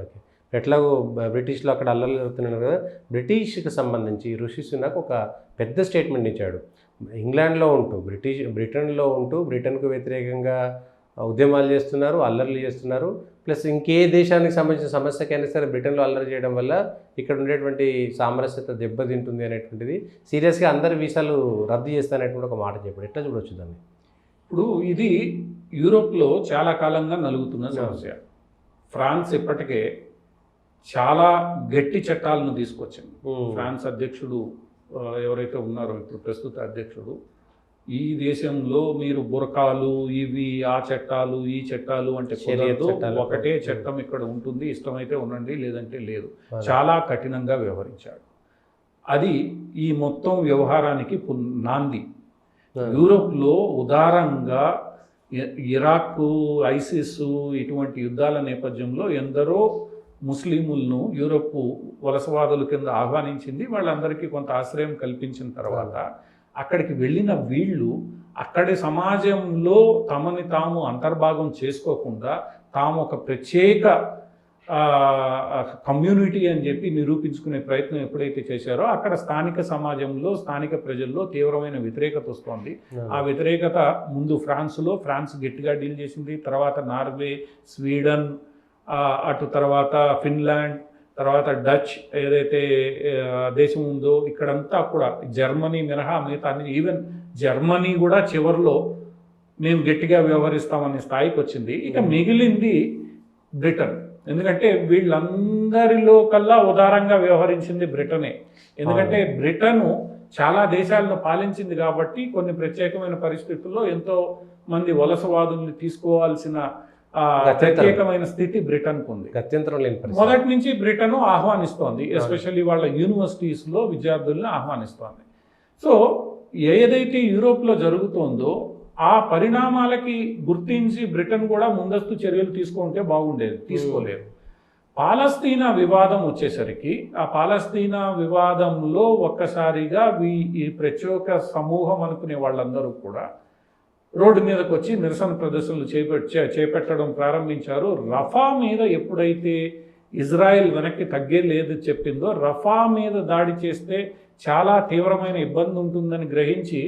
Okay. ఎట్లాగో బ్రిటిష్‌లో అక్కడ అల్లర్లు జరుగుతున్నాయి కదా! బ్రిటిష్‌కి సంబంధించి రిషి సునాక్ ఒక పెద్ద స్టేట్మెంట్ ఇచ్చాడు. ఇంగ్లాండ్‌లో ఉంటూ, బ్రిటన్‌లో ఉంటూ బ్రిటన్‌కు వ్యతిరేకంగా ఉద్యమాలు చేస్తున్నారు, అల్లర్లు చేస్తున్నారు. ప్లస్ ఇంకే దేశానికి సంబంధించిన సమస్యకైనా సరే బ్రిటన్‌లో అల్లరి చేయడం వల్ల ఇక్కడ ఉండేటువంటి సామరస్యత దెబ్బతింటుంది అనేటువంటిది సీరియస్‌గా అందరి వీసాలు రద్దు చేస్తాననేటువంటి ఒక మాట చెప్పాడు. ఎట్లా చూడొచ్చు దాన్ని? ఇప్పుడు ఇది యూరోప్లో చాలా కాలంగా నలుగుతున్న సమస్య. ఫ్రాన్స్ ఇప్పటికే చాలా గట్టి చట్టాలను తీసుకొచ్చింది. ఫ్రాన్స్ అధ్యక్షుడు ఎవరైతే ఉన్నారో ఇప్పుడు ప్రస్తుత అధ్యక్షుడు, ఈ దేశంలో మీరు బురకాలు ఇవి ఆ చట్టాలు ఈ చట్టాలు అంటే కుదరదు, ఒకటే చట్టం ఇక్కడ ఉంటుంది, ఇష్టమైతే ఉండండి లేదంటే లేదు, చాలా కఠినంగా వ్యవహరించాడు. అది ఈ మొత్తం వ్యవహారానికి నాంది. యూరోప్లో ఉదారంగా ఇరాక్, ఐసిస్ ఇటువంటి యుద్ధాల నేపథ్యంలో ఎందరో ముస్లింలను యూరోప్ వలసవాదుల కింద ఆహ్వానించింది. వాళ్ళందరికీ కొంత ఆశ్రయం కల్పించిన తర్వాత అక్కడికి వెళ్ళిన వీళ్ళు అక్కడి సమాజంలో తమని తాము అంతర్భాగం చేసుకోకుండా తాము ఒక ప్రత్యేక కమ్యూనిటీ అని చెప్పి నిరూపించుకునే ప్రయత్నం ఎప్పుడైతే చేశారో అక్కడ స్థానిక సమాజంలో స్థానిక ప్రజల్లో తీవ్రమైన వ్యతిరేకత వస్తోంది. ఆ వ్యతిరేకత ముందు ఫ్రాన్స్ గట్టిగా డీల్ చేసింది, తర్వాత నార్వే, స్వీడన్, అటు తర్వాత ఫిన్లాండ్, తర్వాత డచ్ ఏదైతే దేశం ఉందో ఇక్కడంతా కూడా జర్మనీ మినహా మిగతా ఈవెన్ జర్మనీ కూడా చివరిలో మేము గట్టిగా వ్యవహరిస్తామనే స్థాయికి వచ్చింది. ఇక మిగిలింది బ్రిటన్. ఎందుకంటే వీళ్ళందరిలో కల్లా ఉదారంగా వ్యవహరించింది బ్రిటనే. ఎందుకంటే బ్రిటను చాలా దేశాలను పాలించింది కాబట్టి కొన్ని ప్రత్యేకమైన పరిస్థితుల్లో ఎంతో మంది వలసవాదుల్ని తీసుకోవాల్సిన ప్రత్యేకమైన స్థితి బ్రిటన్కు ఉంది. మొదటి నుంచి బ్రిటన్ ఆహ్వానిస్తోంది, ఎస్పెషల్లీ వాళ్ళ యూనివర్సిటీస్లో విద్యార్థుల్ని ఆహ్వానిస్తోంది. సో ఏదైతే యూరోప్లో జరుగుతోందో ఆ పరిణామాలకి గుర్తించి బ్రిటన్ కూడా ముందస్తు చర్యలు తీసుకుంటే బాగుండేది, తీసుకోలేదు. పాలస్తీనా వివాదం వచ్చేసరికి ఆ పాలస్తీనా వివాదంలో ఒక్కసారిగా ఈ ప్రత్యేక సమూహం అనుకునే వాళ్ళందరూ కూడా రోడ్డు మీదకి వచ్చి నిరసన ప్రదర్శనలు చేపట్టడం ప్రారంభించారు. రఫా మీద ఎప్పుడైతే ఇజ్రాయెల్ వెనక్కి తగ్గే లేదు చెప్పిందో, రఫా మీద దాడి చేస్తే చాలా తీవ్రమైన ఇబ్బంది ఉంటుందని గ్రహించి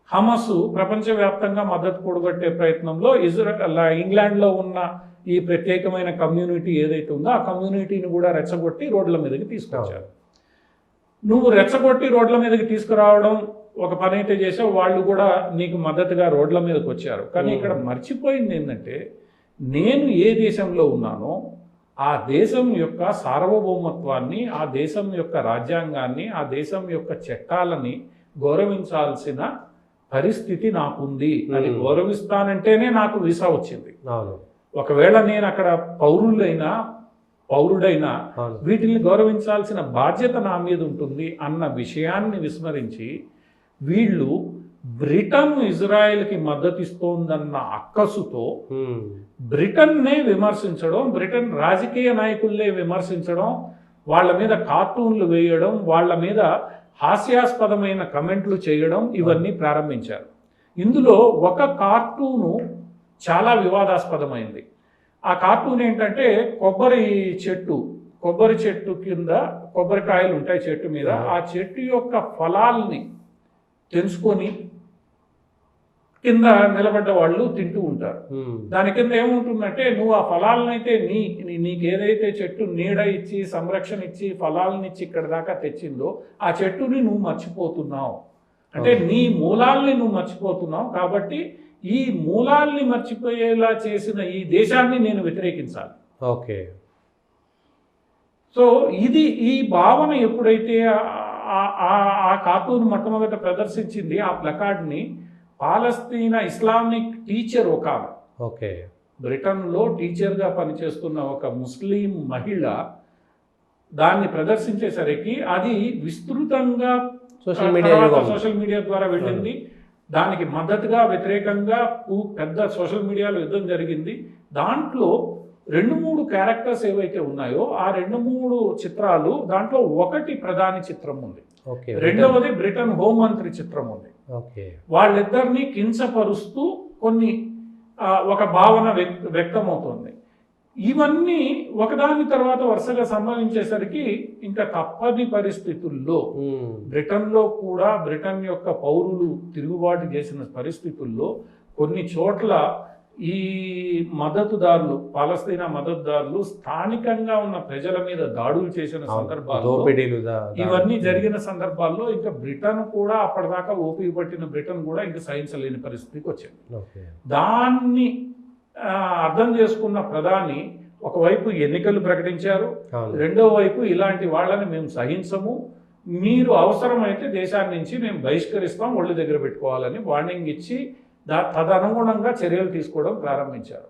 హమస్ ప్రపంచవ్యాప్తంగా మద్దతు కూడగట్టే ప్రయత్నంలో ఇంగ్లాండ్లో ఉన్న ఈ ప్రత్యేకమైన కమ్యూనిటీ ఏదైతే ఉందో ఆ కమ్యూనిటీని కూడా రెచ్చగొట్టి రోడ్ల మీదకి తీసుకొచ్చారు. నువ్వు రెచ్చగొట్టి రోడ్ల మీదకి తీసుకురావడం ఒక పని అయితే చేసావు, వాళ్ళు కూడా నీకు మద్దతుగా రోడ్ల మీదకి వచ్చారు. కానీ ఇక్కడ మర్చిపోయింది ఏంటంటే, నేను ఏ దేశంలో ఉన్నానో ఆ దేశం యొక్క సార్వభౌమత్వాన్ని, ఆ దేశం యొక్క రాజ్యాంగాన్ని, ఆ దేశం యొక్క చట్టాలని గౌరవించాల్సిన పరిస్థితి నాకుంది. అది గౌరవిస్తానంటేనే నాకు వీసా వచ్చింది. ఒకవేళ నేను అక్కడ పౌరుడైనా వీటిని గౌరవించాల్సిన బాధ్యత నా మీద ఉంటుంది అన్న విషయాన్ని విస్మరించి వీళ్ళు బ్రిటన్ ఇజ్రాయెల్కి మద్దతు ఇస్తోందన్న అక్కసుతో బ్రిటన్నే విమర్శించడం, బ్రిటన్ రాజకీయ నాయకుల్నే విమర్శించడం, వాళ్ళ మీద కార్టూన్లు వేయడం, వాళ్ళ మీద హాస్యాస్పదమైన కమెంట్లు చేయడం ఇవన్నీ ప్రారంభించారు. ఇందులో ఒక కార్టూను చాలా వివాదాస్పదమైంది. ఆ కార్టూన్ ఏంటంటే కొబ్బరి చెట్టు కింద కొబ్బరికాయలు ఉంటాయి చెట్టు మీద, ఆ చెట్టు యొక్క ఫలాల్ని తెలుసుకొని కింద నిలబడ్డ వాళ్ళు తింటూ ఉంటారు. దాని కింద ఏముంటుందంటే, నువ్వు ఆ ఫలాలనైతే నీకు ఏదైతే చెట్టు నీడ ఇచ్చి సంరక్షణ ఇచ్చి ఫలాలను ఇచ్చి ఇక్కడ దాకా తెచ్చిందో ఆ చెట్టుని నువ్వు మర్చిపోతున్నావు, అంటే నీ మూలాల్ని నువ్వు మర్చిపోతున్నావు. కాబట్టి ఈ మూలాల్ని మర్చిపోయేలా చేసిన ఈ దేశాన్ని నేను వ్యతిరేకించాలి. ఓకే. సో ఈ భావన ఎప్పుడైతే ఆ కార్టూన్ మొట్టమొదట ప్రదర్శించింది, ఆ ప్లకార్డ్ని పాలస్తీనా ఇస్లామిక్ టీచర్ ఒక బ్రిటన్లో టీచర్గా పనిచేస్తున్న ఒక ముస్లిం మహిళ దాన్ని ప్రదర్శించేసరికి అది విస్తృతంగా సోషల్ మీడియా ద్వారా వెళ్ళింది. దానికి మద్దతుగా వ్యతిరేకంగా పెద్ద సోషల్ మీడియాలో యుద్ధం జరిగింది. దాంట్లో 2-3 క్యారెక్టర్స్ ఏవైతే ఉన్నాయో ఆ 2-3 చిత్రాలు, దాంట్లో ఒకటి ప్రధాని చిత్రం ఉంది, రెండవది బ్రిటన్ హోంమంత్రి చిత్రం ఉంది. వాళ్ళిద్దరినీ కించపరుస్తూ ఒక భావన వ్యక్తమవుతుంది. ఇవన్నీ ఒకదాని తర్వాత వరుసగా సంభవించేసరికి ఇంకా తప్పని పరిస్థితుల్లో బ్రిటన్లో కూడా బ్రిటన్ యొక్క పౌరులు తిరుగుబాటు చేసిన పరిస్థితుల్లో కొన్ని చోట్ల ఈ మద్దతుదారులు పాలస్తీనా మద్దతుదారులు స్థానికంగా ఉన్న ప్రజల మీద దాడులు చేసిన సందర్భాల్లో ఇవన్నీ జరిగిన సందర్భాల్లో ఇంకా బ్రిటన్ కూడా అప్పటిదాకా ఓపిక పట్టిన బ్రిటన్ కూడా ఇంకా సహించలేని పరిస్థితికి వచ్చింది. దాన్ని అర్థం చేసుకున్న ప్రధాని ఒకవైపు ఎన్నికలు ప్రకటించారు, రెండో వైపు ఇలాంటి వాళ్ళని మేము సహించము, మీరు అవసరమైతే దేశాన్ని నుంచి మేము బహిష్కరిస్తాం, ఒళ్ళు దగ్గర పెట్టుకోవాలని వార్నింగ్ ఇచ్చి తదనుగుణంగా చర్యలు తీసుకోవడం ప్రారంభించారు.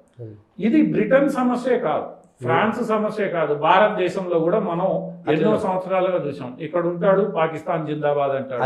ఇది బ్రిటన్ సమస్యే కాదు, ఫ్రాన్స్ సమస్యే కాదు, భారతదేశంలో కూడా మనం ఎన్నో సంవత్సరాలుగా చూసాం. ఇక్కడ ఉంటాడు పాకిస్తాన్ జిందాబాద్ అంటాడు.